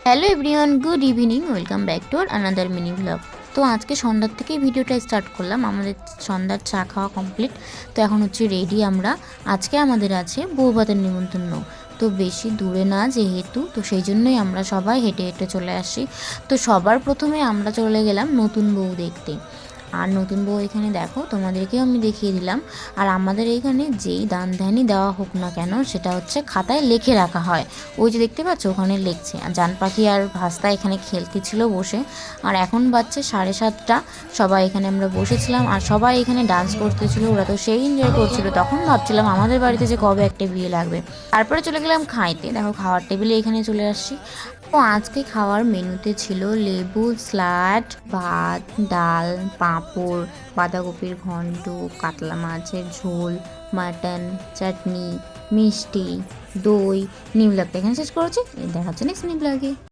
Hello everyone, good evening, welcome back to another mini blog. তো আজকে সন্ধ্যার থেকেই ভিডিওটা স্টার্ট করলাম। আমাদের সন্ধ্যার চা খাওয়া কমপ্লিট। তো এখন হচ্ছে রেডি আমরা। আজকে আমাদের আছে বউ ভাতের নিমন্ত্রণ। তো বেশি দূরে না যেহেতু, তো সেই জন্যই আমরা সবাই হেঁটে হেঁটে চলে আসি। তো সবার প্রথমে আমরা চলে গেলাম নতুন বউ দেখতে। আর নতুন বউ এখানে দেখো, তোমাদেরকেও আমি দেখিয়ে দিলাম। আর আমাদের এইখানে যেই দান ধ্যানই দেওয়া হোক না কেন, সেটা হচ্ছে খাতায় লিখে রাখা হয়। ওই যে দেখতে পাচ্ছ ওখানে লিখছে। আর জান পাখি আর ভাস্তা এখানে খেলতেছিল বসে। আর এখন বাজছে 7:30। সবাই এখানে আমরা বসেছিলাম আর সবাই এখানে ডান্স করতেছিল। ওরা তো সেই এনজয় করছিল। তখন ভাবছিলাম আমাদের বাড়িতে যে কবে একটা বিয়ে লাগবে। তারপরে চলে গেলাম খাইতে। দেখো খাওয়ার টেবিলে এখানে চলে আসছি। তো আজকে খাওয়ার মেনুতে ছিল লেবু, স্যালাড, ভাত, ডাল, পাঁপড়, বাঁধাকপির ঘন্ট, কাতলা মাছের ঝোল, মাটন, চাটনি, মিষ্টি, দই। নিউ ব্লগটা এখানে শেষ করেছি। দেখা হচ্ছে নেক্সট নিউ ব্লগে।